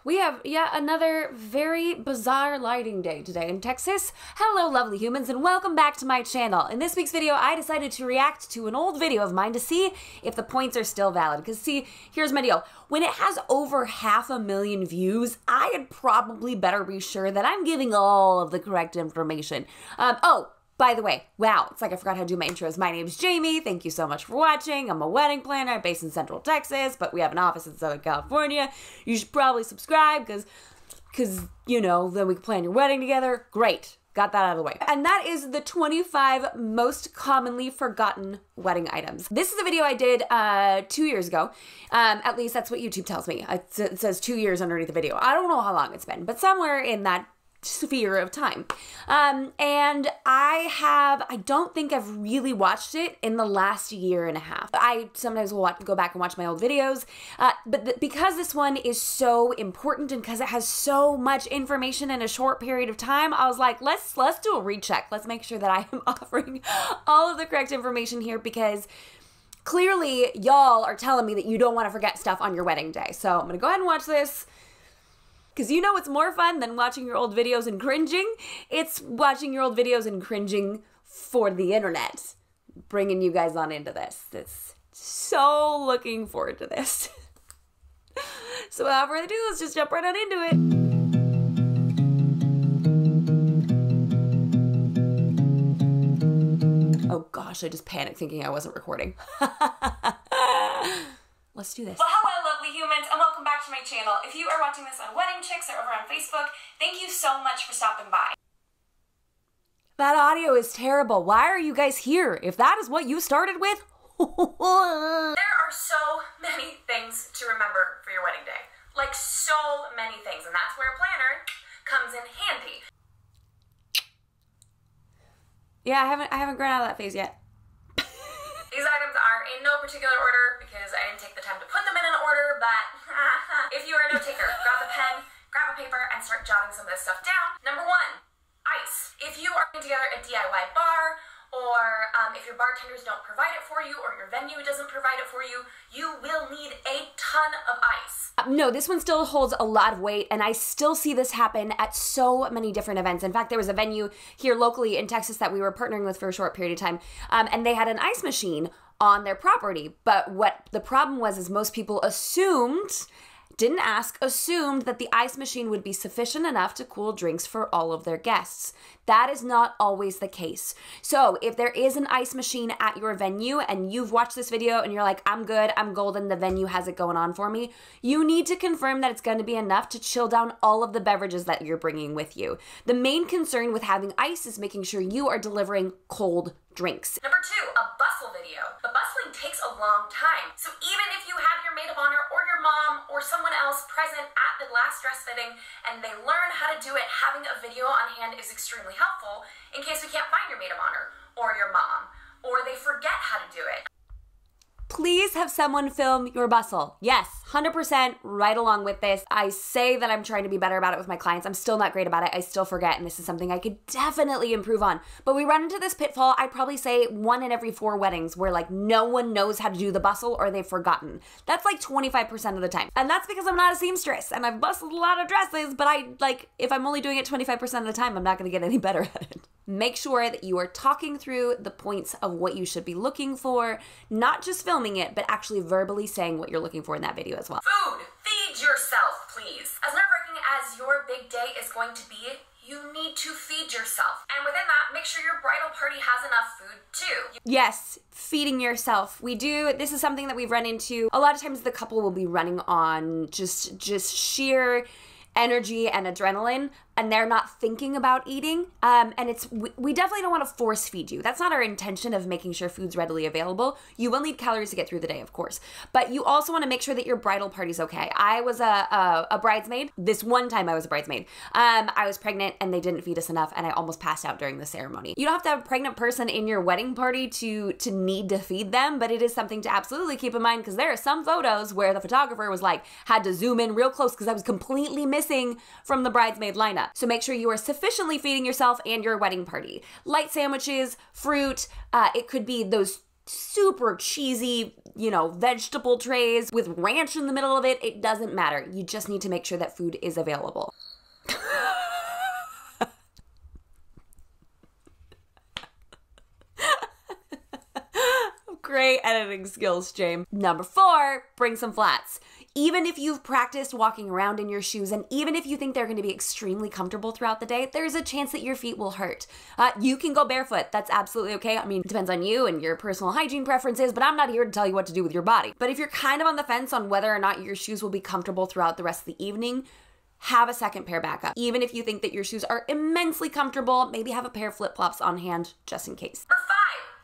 We have yet another very bizarre lighting day today in Texas. Hello lovely humans and welcome back to my channel. In this week's video I decided to react to an old video of mine to see if the points are still valid. Because see, here's my deal. When it has over 500,000 views, I had probably better be sure that I'm giving all of the correct information. By the way, wow, it's like I forgot how to do my intros. My name's Jamie. Thank you so much for watching. I'm a wedding planner based in Central Texas, but we have an office in Southern California. You should probably subscribe because you know, then we can plan your wedding together. Great. Got that out of the way. And that is the 25 most commonly forgotten wedding items. This is a video I did 2 years ago. At least that's what YouTube tells me. It says 2 years underneath the video. I don't know how long it's been, but somewhere in that sphere of time. And I don't think I've really watched it in the last year and a half. I sometimes will go back and watch my old videos, but because this one is so important and because it has so much information in a short period of time, I was like, let's do a recheck. Let's make sure that I am offering all of the correct information here, because clearly y'all are telling me that you don't want to forget stuff on your wedding day. So I'm gonna go ahead and watch this. Because you know what's more fun than watching your old videos and cringing? It's watching your old videos and cringing for the internet. Bringing you guys on into this. It's so looking forward to this. So without further ado, let's just jump right on into it. Oh gosh, I just panicked thinking I wasn't recording. Let's do this. Well, hello lovely humans and welcome back to my channel. If you are watching this on Wedding Chicks or over on Facebook, thank you so much for stopping by. That audio is terrible. Why are you guys here? If that is what you started with, there are so many things to remember for your wedding day. Like so many things, and that's where a planner comes in handy. Yeah, I haven't grown out of that phase yet. These items are in no particular order because I didn't take the time to put them in an order, but if you are a note taker, grab a pen, grab a paper, and start jotting some of this stuff down. Number one, ice. If you are putting together a DIY bar, or if your bartenders don't provide it for you, or your venue doesn't provide it for you, you will need a ton of ice. No, this one still holds a lot of weight, and I still see this happen at so many different events. In fact, there was a venue here locally in Texas that we were partnering with for a short period of time, and they had an ice machine on their property. But what the problem was is most people assumed that the ice machine would be sufficient enough to cool drinks for all of their guests. That is not always the case. So if there is an ice machine at your venue and you've watched this video and you're like, I'm good, I'm golden, the venue has it going on for me, you need to confirm that it's going to be enough to chill down all of the beverages that you're bringing with you. The main concern with having ice is making sure you are delivering cold drinks. Number two, a bustle video. The bustling takes a long time. So even if you have your maid of honor or your mom or someone else present at the last dress fitting and they learn how to do it, having a video on hand is extremely helpful in case we can't find your maid of honor or your mom, or they forget how to do it. Please have someone film your bustle. Yes, 100% right along with this. I say that I'm trying to be better about it with my clients. I'm still not great about it. I still forget, and this is something I could definitely improve on. But we run into this pitfall, I'd probably say 1 in every 4 weddings where like no one knows how to do the bustle or they've forgotten. That's like 25% of the time. And that's because I'm not a seamstress and I've bustled a lot of dresses, but if I'm only doing it 25% of the time, I'm not gonna get any better at it. Make sure that you are talking through the points of what you should be looking for, not just filming it, but actually verbally saying what you're looking for in that video as well. Food. Feed yourself, please. As nerve-wracking as your big day is going to be, you need to feed yourself. And within that, make sure your bridal party has enough food too. Yes, feeding yourself. This is something that we've run into. A lot of times the couple will be running on just sheer energy and adrenaline, and they're not thinking about eating. And we definitely don't want to force feed you. That's not our intention of making sure food's readily available. You will need calories to get through the day, of course. But you also want to make sure that your bridal party's okay. I was a bridesmaid. This one time I was a bridesmaid. I was pregnant and they didn't feed us enough and I almost passed out during the ceremony. You don't have to have a pregnant person in your wedding party to need to feed them, but it is something to absolutely keep in mind, because there are some photos where the photographer was like, had to zoom in real close because I was completely missing from the bridesmaid lineup. So make sure you are sufficiently feeding yourself and your wedding party. Light sandwiches, fruit, it could be those super cheesy, you know, vegetable trays with ranch in the middle of it. It doesn't matter. You just need to make sure that food is available. Great editing skills, James. Number 4, bring some flats. Even if you've practiced walking around in your shoes, and even if you think they're going to be extremely comfortable throughout the day, there's a chance that your feet will hurt. You can go barefoot. That's absolutely okay. I mean, it depends on you and your personal hygiene preferences, but I'm not here to tell you what to do with your body. But if you're kind of on the fence on whether or not your shoes will be comfortable throughout the rest of the evening, have a second pair backup. Even if you think that your shoes are immensely comfortable, maybe have a pair of flip-flops on hand just in case. Number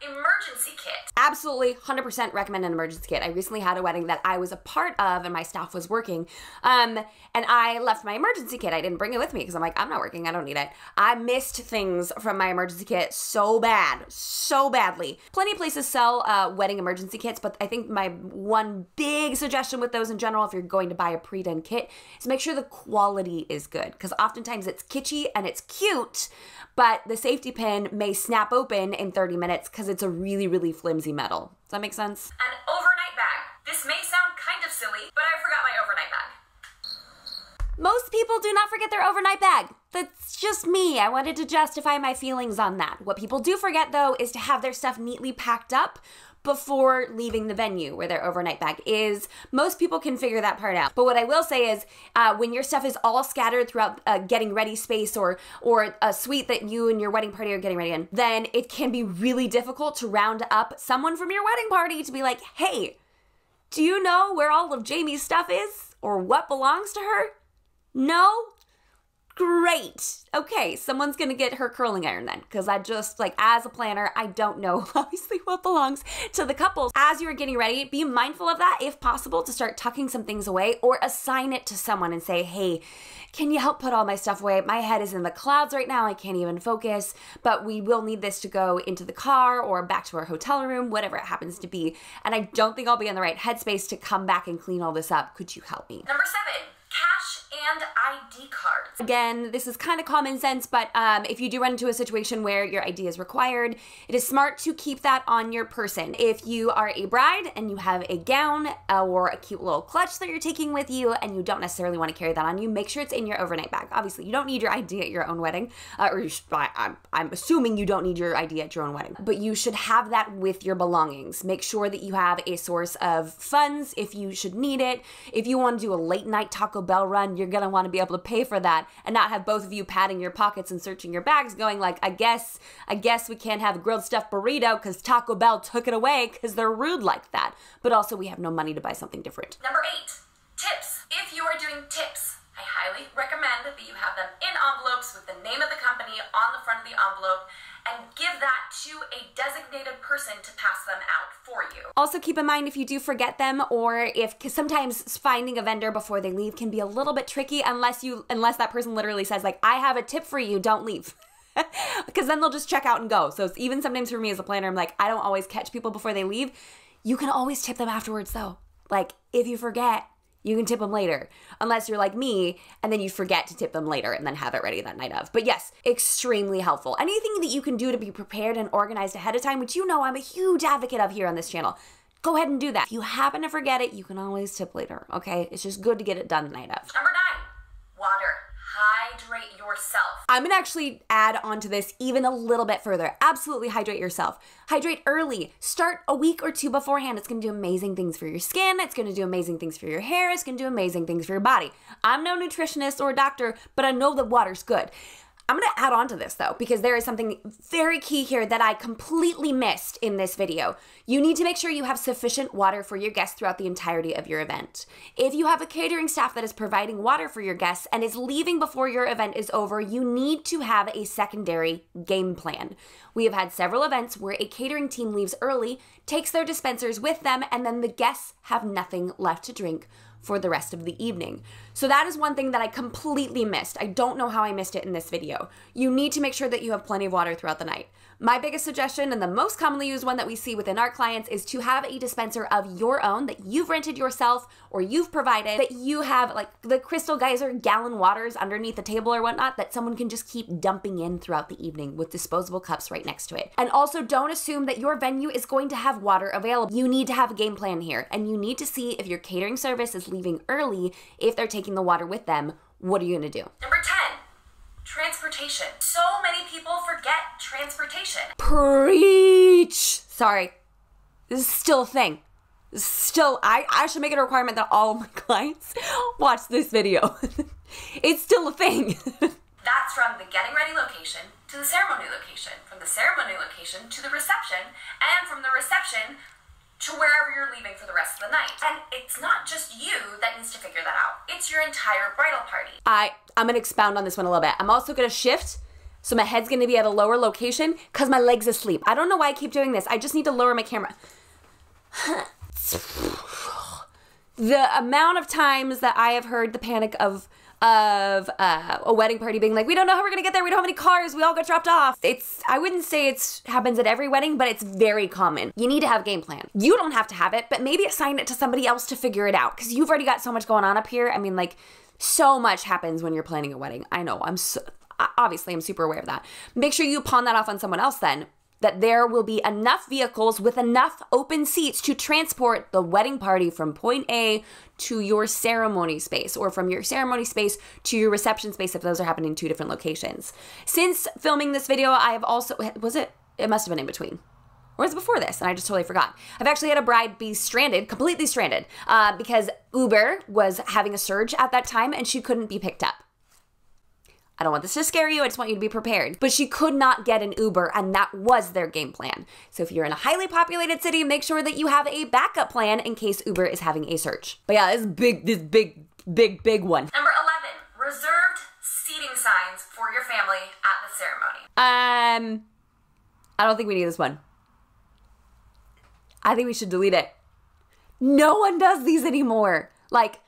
5, emergency kit. Absolutely, 100% recommend an emergency kit. I recently had a wedding that I was a part of and my staff was working, and I left my emergency kit. I didn't bring it with me because I'm like, I'm not working, I don't need it. I missed things from my emergency kit so badly. Plenty of places sell wedding emergency kits, but I think my one big suggestion with those in general, if you're going to buy a pre-done kit, is make sure the quality is good, because oftentimes it's kitschy and it's cute, but the safety pin may snap open in 30 minutes because it's a really, really flimsy metal. Does that make sense? An overnight bag. This may sound kind of silly, but I forgot my overnight bag. Most people do not forget their overnight bag. That's just me. I wanted to justify my feelings on that. What people do forget, though, is to have their stuff neatly packed up before leaving the venue where their overnight bag is. Most people can figure that part out. But what I will say is when your stuff is all scattered throughout getting ready space or a suite that you and your wedding party are getting ready in, then it can be really difficult to round up someone from your wedding party to be like, hey, do you know where all of Jamie's stuff is or what belongs to her? No? Great. Okay, someone's gonna get her curling iron then, because I just, like, as a planner, I don't know, obviously, what belongs to the couples. As you're getting ready, be mindful of that, if possible, to start tucking some things away, or assign it to someone and say, hey, can you help put all my stuff away? My head is in the clouds right now, I can't even focus, but we will need this to go into the car or back to our hotel room, whatever it happens to be, and I don't think I'll be in the right headspace to come back and clean all this up. Could you help me? Number 7, cash and ID cards. Again, this is kind of common sense, but if you do run into a situation where your ID is required, it is smart to keep that on your person. If you are a bride and you have a gown or a cute little clutch that you're taking with you and you don't necessarily want to carry that on you, make sure it's in your overnight bag. Obviously, you don't need your ID at your own wedding, I'm assuming you don't need your ID at your own wedding, but you should have that with your belongings. Make sure that you have a source of funds if you should need it. If you want to do a late night Taco Bell run, you're gonna want to be able to pay for that and not have both of you patting your pockets and searching your bags going like, I guess we can't have a grilled stuffed burrito because Taco Bell took it away because they're rude like that. But also we have no money to buy something different. Number 8, tips. If you are doing tips, I highly recommend that you have them in envelopes with the name of the company on the front of the envelope and give that to a designated person to pass them out for you. Also keep in mind if you do forget them, or because sometimes finding a vendor before they leave can be a little bit tricky unless that person literally says like, I have a tip for you, don't leave. Because then they'll just check out and go. So even sometimes for me as a planner, I'm like, I don't always catch people before they leave. You can always tip them afterwards though. Like if you forget, you can tip them later, unless you're like me and then you forget to tip them later and then have it ready that night of. But yes, extremely helpful. Anything that you can do to be prepared and organized ahead of time, which you know I'm a huge advocate of here on this channel, go ahead and do that. If you happen to forget it, you can always tip later, okay? It's just good to get it done the night of. Number 9, water. Hydrate yourself. I'm gonna actually add on to this even a little bit further. Absolutely hydrate yourself. Hydrate early. Start a week or two beforehand. It's gonna do amazing things for your skin. It's gonna do amazing things for your hair. It's gonna do amazing things for your body. I'm no nutritionist or doctor, but I know that water's good. I'm gonna add on to this though, because there is something very key here that I completely missed in this video. You need to make sure you have sufficient water for your guests throughout the entirety of your event. If you have a catering staff that is providing water for your guests and is leaving before your event is over, you need to have a secondary game plan. We have had several events where a catering team leaves early, takes their dispensers with them, and then the guests have nothing left to drink for the rest of the evening. So that is one thing that I completely missed. I don't know how I missed it in this video. You need to make sure that you have plenty of water throughout the night. My biggest suggestion, and the most commonly used one that we see within our clients, is to have a dispenser of your own that you've rented yourself or you've provided, that you have like the Crystal Geyser gallon waters underneath the table or whatnot that someone can just keep dumping in throughout the evening with disposable cups right next to it. And also don't assume that your venue is going to have water available. You need to have a game plan here, and you need to see if your catering service is leaving early, if they're taking the water with them. What are you gonna do? Number 10. Transportation. So many people forget transportation. Preach! Sorry. This is still a thing. This is still, I should make it a requirement that all of my clients watch this video. It's still a thing. That's from the getting ready location to the ceremony location, from the ceremony location to the reception, and from the reception to wherever you're leaving for the rest of the night. And it's not just you that needs to figure that out. It's your entire bridal party. I'm gonna expound on this one a little bit. I'm also gonna shift, so my head's gonna be at a lower location because my leg's asleep. I don't know why I keep doing this. I just need to lower my camera. The amount of times that I have heard the panic of a wedding party being like, we don't know how we're gonna get there, we don't have any cars, we all got dropped off. I wouldn't say it happens at every wedding, but it's very common. You need to have a game plan. You don't have to have it, but maybe assign it to somebody else to figure it out, because you've already got so much going on up here. I mean, like, so much happens when you're planning a wedding. I know, obviously I'm super aware of that. Make sure you pawn that off on someone else then, that there will be enough vehicles with enough open seats to transport the wedding party from point A to your ceremony space, or from your ceremony space to your reception space if those are happening in 2 different locations. Since filming this video, I have also, it must have been in between. Or was it before this? And I just totally forgot. I've actually had a bride be stranded, completely stranded, because Uber was having a surge at that time and she couldn't be picked up. I don't want this to scare you, I just want you to be prepared. But she could not get an Uber, and that was their game plan. So if you're in a highly populated city, make sure that you have a backup plan in case Uber is having a surge. But yeah, this big one. Number 11, reserved seating signs for your family at the ceremony. I don't think we need this one. I think we should delete it. No one does these anymore. Like,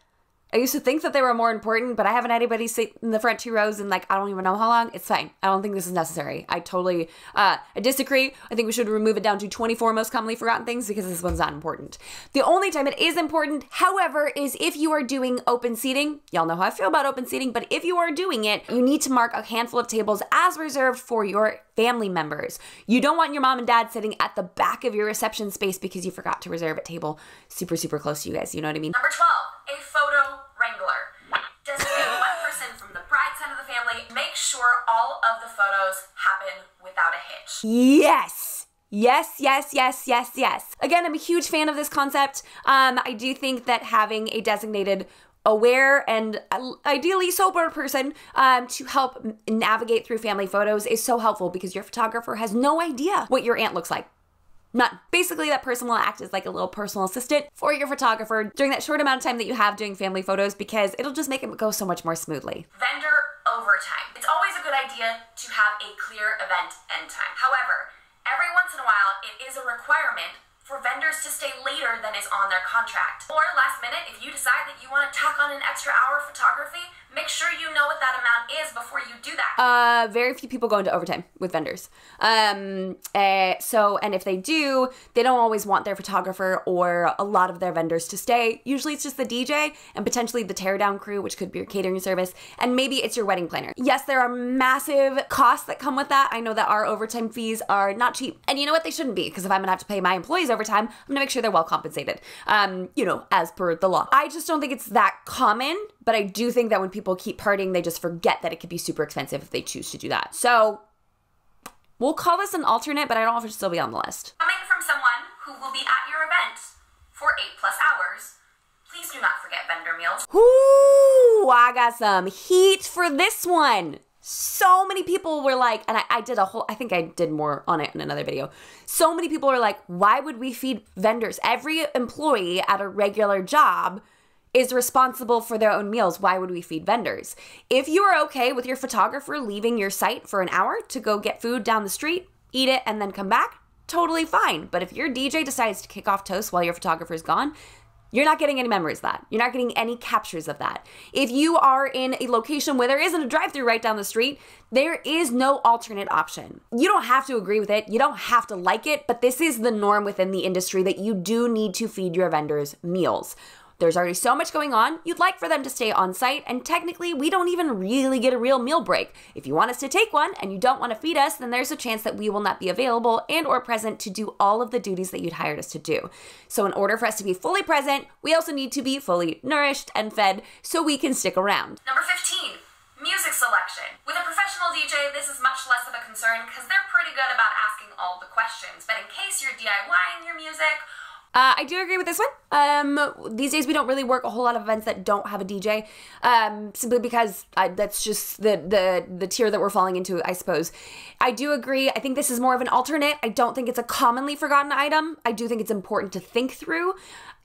I used to think that they were more important, but I haven't had anybody sit in the front 2 rows in like, I don't even know how long. It's fine. I don't think this is necessary. I totally, I disagree. I think we should remove it down to 24 most commonly forgotten things, because this one's not important. The only time it is important, however, is if you are doing open seating. Y'all know how I feel about open seating, but if you are doing it, you need to mark a handful of tables as reserved for your family members. You don't want your mom and dad sitting at the back of your reception space because you forgot to reserve a table super, super close to you guys. You know what I mean? Number 12, a photo wrangler. Designate one person from the bride side of the family. Make sure all of the photos happen without a hitch. Yes. Yes, yes, yes, yes, yes. Again, I'm a huge fan of this concept. I do think that having a designated aware and ideally sober person to help navigate through family photos is so helpful, because your photographer has no idea what your aunt looks like. None. Basically, that person will act as like a little personal assistant for your photographer during that short amount of time that you have doing family photos, because it'll just make it go so much more smoothly. Vendor overtime. It's always a good idea to have a clear event end time. However, every once in a while, it is a requirement for vendors to stay later than is on their contract. Or last minute, if you decide that you want to tack on an extra hour of photography, make sure you know what that amount is before you do that. Very few people go into overtime with vendors. And if they do, they don't always want their photographer or a lot of their vendors to stay. Usually it's just the DJ and potentially the teardown crew, which could be your catering service, and maybe it's your wedding planner. Yes, there are massive costs that come with that. I know that our overtime fees are not cheap. And you know what? They shouldn't be, because if I'm gonna have to pay my employees overtime, I'm gonna make sure they're well compensated, you know, as per the law. I just don't think it's that common, but I do think that when people keep partying, they just forget that it could be super expensive if they choose to do that. So we'll call this an alternate, but I don't know if it should still be on the list. Coming from someone who will be at your event for 8+ hours, please do not forget vendor meals. Ooh, I got some heat for this one. So many people were like, and I think I did more on it in another video. So many people were like, why would we feed vendors? Every employee at a regular job is responsible for their own meals. Why would we feed vendors? If you are okay with your photographer leaving your site for an hour to go get food down the street, eat it, and then come back, totally fine. But if your DJ decides to kick off toast while your photographer's gone, You're not getting any memories of that. You're not getting any captures of that. If you are in a location where there isn't a drive-thru right down the street, there is no alternate option. You don't have to agree with it. You don't have to like it, but this is the norm within the industry that you do need to feed your vendors meals. There's already so much going on, you'd like for them to stay on site, and technically we don't even really get a real meal break. If you want us to take one and you don't want to feed us, then there's a chance that we will not be available and or present to do all of the duties that you'd hired us to do. So in order for us to be fully present, we also need to be fully nourished and fed so we can stick around. Number 15, music selection. With a professional DJ, this is much less of a concern because they're pretty good about asking all the questions. But in case you're DIYing your music, I do agree with this one. These days we don't really work a whole lot of events that don't have a DJ, simply because that's just the tier that we're falling into, I suppose. I do agree. I think this is more of an alternate. I don't think it's a commonly forgotten item. I do think it's important to think through,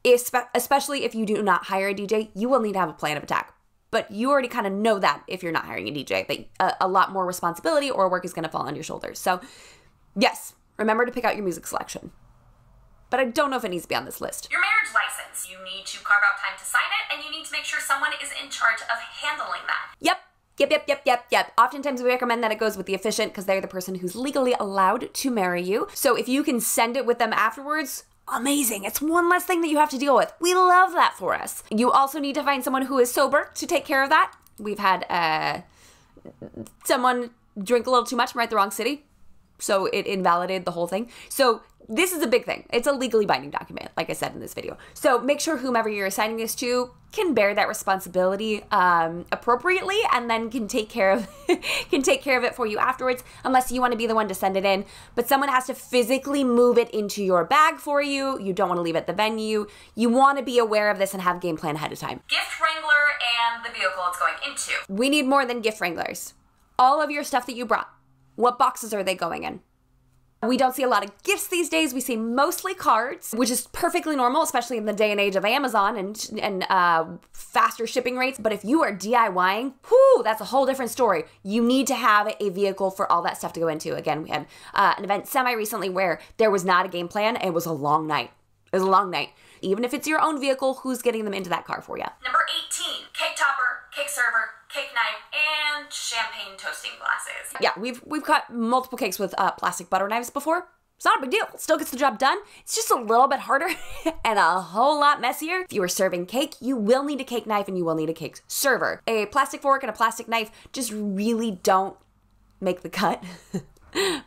especially if you do not hire a DJ. You will need to have a plan of attack. But you already kind of know that if you're not hiring a DJ, that a lot more responsibility or work is going to fall on your shoulders. So yes, remember to pick out your music selection. But I don't know if it needs to be on this list. Your marriage license. You need to carve out time to sign it, and you need to make sure someone is in charge of handling that. Yep. Oftentimes we recommend that it goes with the officiant because they're the person who's legally allowed to marry you. So if you can send it with them afterwards, amazing. It's one less thing that you have to deal with. We love that for us. You also need to find someone who is sober to take care of that. We've had someone drink a little too much and write the wrong city, so it invalidated the whole thing. So this is a big thing. It's a legally binding document, like I said in this video. So make sure whomever you're assigning this to can bear that responsibility appropriately, and then can take care of it for you afterwards, unless you want to be the one to send it in. But someone has to physically move it into your bag for you. You don't want to leave it at the venue. You want to be aware of this and have a game plan ahead of time. Gift wrangler and the vehicle it's going into. We need more than gift wranglers. All of your stuff that you brought, what boxes are they going in? We don't see a lot of gifts these days. We see mostly cards, which is perfectly normal, especially in the day and age of Amazon and faster shipping rates. But if you are DIYing, whoo, that's a whole different story. You need to have a vehicle for all that stuff to go into. Again, we had an event semi-recently where there was not a game plan. And it was a long night. It was a long night. Even if it's your own vehicle, who's getting them into that car for you? Number 18, cake topper, cake server, cake knife, and champagne toasting glasses. Yeah, we've cut multiple cakes with plastic butter knives before. It's not a big deal. It still gets the job done. It's just a little bit harder and a whole lot messier. If you are serving cake, you will need a cake knife and you will need a cake server. A plastic fork and a plastic knife just really don't make the cut.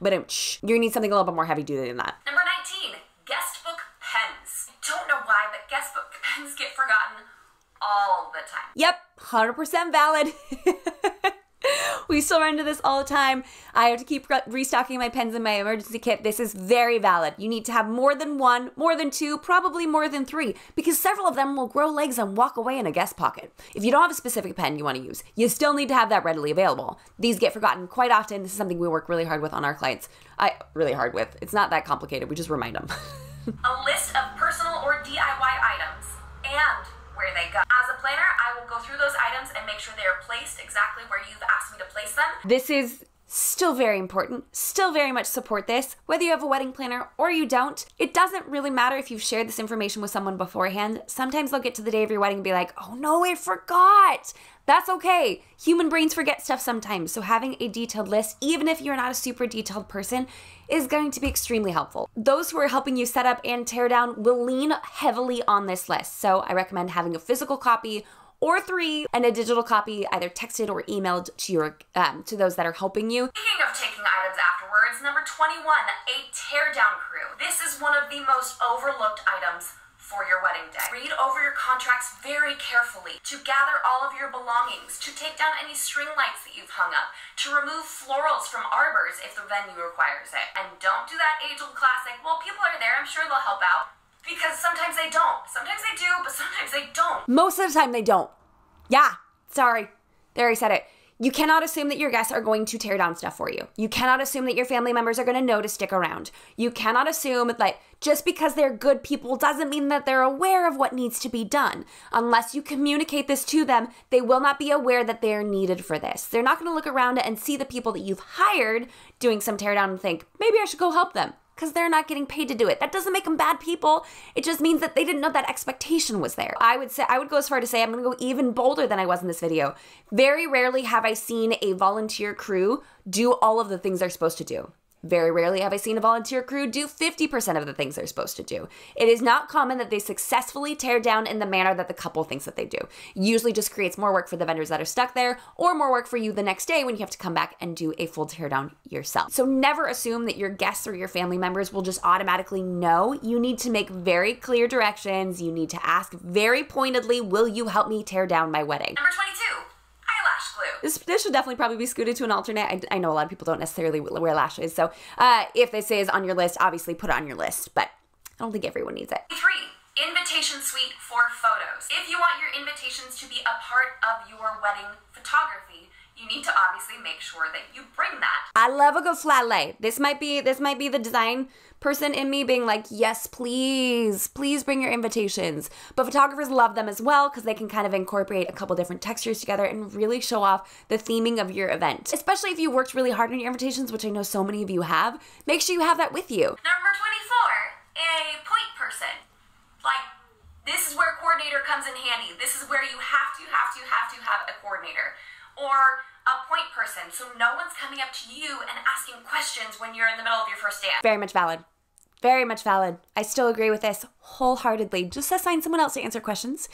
But you need something a little bit more heavy duty than that. Number 19, guest book pens. I don't know why, but guest book pens get forgotten all the time. Yep, 100% valid. We still run into this all the time. I have to keep restocking my pens in my emergency kit. This is very valid. You need to have more than one, more than two, probably more than three, because several of them will grow legs and walk away in a guest pocket. If you don't have a specific pen you want to use, you still need to have that readily available. These get forgotten quite often. This is something we work really hard with on our clients. It's not that complicated. We just remind them. A list of personal or DIY items and where they go. As a planner, I will go through those items and make sure they are placed exactly where you've asked me to place them. This is still very important. Still very much support this. Whether you have a wedding planner or you don't, it doesn't really matter if you've shared this information with someone beforehand. Sometimes they'll get to the day of your wedding and be like, oh no, I forgot. That's okay. Human brains forget stuff sometimes. So having a detailed list, even if you're not a super detailed person, is going to be extremely helpful. Those who are helping you set up and tear down will lean heavily on this list. So I recommend having a physical copy or 3 and a digital copy either texted or emailed to your to those that are helping you. Speaking of taking items afterwards, number 21, a tear down crew. This is one of the most overlooked items for your wedding day. Read over your contracts very carefully to gather all of your belongings, to take down any string lights that you've hung up, to remove florals from arbors if the venue requires it. And don't do that age-old classic, well, people are there, I'm sure they'll help out. Because sometimes they don't. Sometimes they do, but sometimes they don't. Most of the time they don't. Yeah, sorry. There, I said it. You cannot assume that your guests are going to tear down stuff for you. You cannot assume that your family members are going to know to stick around. You cannot assume that just because they're good people doesn't mean that they're aware of what needs to be done. Unless you communicate this to them, they will not be aware that they're needed for this. They're not going to look around and see the people that you've hired doing some tear down and think, maybe I should go help them. because they're not getting paid to do it. That doesn't make them bad people. It just means that they didn't know that expectation was there. I would go as far to say, I'm going to go even bolder than I was in this video. Very rarely have I seen a volunteer crew do all of the things they're supposed to do. Very rarely have I seen a volunteer crew do 50% of the things they're supposed to do. It is not common that they successfully tear down in the manner that the couple thinks that they do. Usually just creates more work for the vendors that are stuck there, or more work for you the next day when you have to come back and do a full tear down yourself. So never assume that your guests or your family members will just automatically know. You need to make very clear directions. You need to ask very pointedly, will you help me tear down my wedding? Number 22. Eyelash glue. This should definitely probably be scooted to an alternate. I know a lot of people don't necessarily wear lashes, so if they say it's on your list, obviously put it on your list, but I don't think everyone needs it. 3. Invitation suite for photos. If you want your invitations to be a part of your wedding photography, you need to obviously make sure that you bring that. I love a good flat lay. This might be the design person in me being like, yes, please bring your invitations. But photographers love them as well because they can kind of incorporate a couple different textures together and really show off the theming of your event. Especially if you worked really hard on your invitations, which I know so many of you have, make sure you have that with you. Number 24, a point person. Like, this is where coordinator comes in handy. This is where you have to have a coordinator or a point person, so no one's coming up to you and asking questions when you're in the middle of your first dance. Very much valid. Very much valid. I still agree with this wholeheartedly. Just assign someone else to answer questions.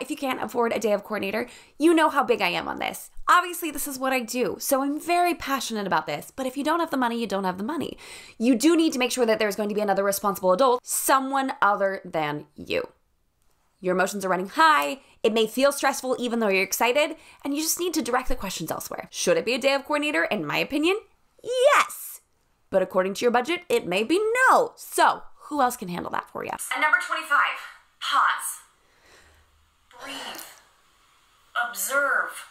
If you can't afford a day of coordinator, you know how big I am on this. Obviously, this is what I do, so I'm very passionate about this. But if you don't have the money, you don't have the money. You do need to make sure that there's going to be another responsible adult, someone other than you. Your emotions are running high. It may feel stressful even though you're excited, and you just need to direct the questions elsewhere. Should it be a day of coordinator? In my opinion, yes. But according to your budget, it may be no. So who else can handle that for you? And number 25, pause. Breathe. Observe.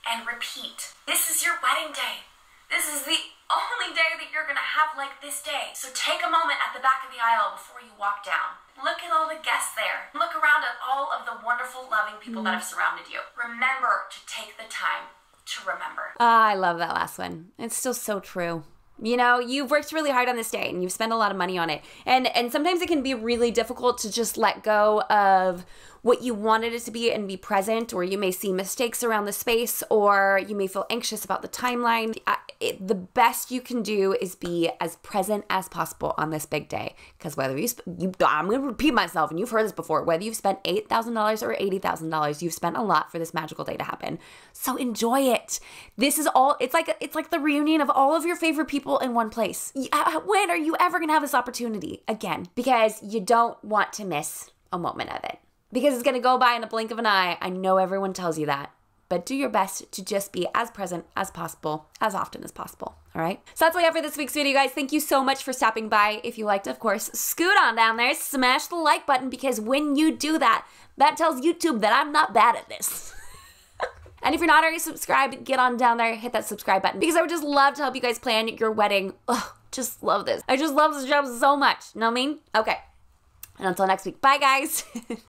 And repeat. This is your wedding day. This is the only day that you're gonna have like this day. So take a moment at the back of the aisle before you walk down. Look at all the guests there. Look around at all of the wonderful, loving people that have surrounded you. Remember to take the time to remember. I love that last one. It's still so true. You know, you've worked really hard on this day and you've spent a lot of money on it. And sometimes it can be really difficult to just let go of what you wanted it to be and be present, or you may see mistakes around the space, or you may feel anxious about the timeline. The best you can do is be as present as possible on this big day. Because whether I'm going to repeat myself, and you've heard this before, whether you've spent $8,000 or $80,000, you've spent a lot for this magical day to happen. So enjoy it. This is all, it's like the reunion of all of your favorite people in one place. When are you ever going to have this opportunity again? Because you don't want to miss a moment of it. Because it's going to go by in a blink of an eye. I know everyone tells you that. But do your best to just be as present as possible, as often as possible. All right? So that's all I have for this week's video, guys. Thank you so much for stopping by. If you liked, of course, scoot on down there, smash the like button, because when you do that, that tells YouTube that I'm not bad at this. And if you're not already subscribed, get on down there, hit that subscribe button, because I would just love to help you guys plan your wedding. Ugh, just love this. I just love this job so much. You know what I mean? Okay. And until next week, bye, guys.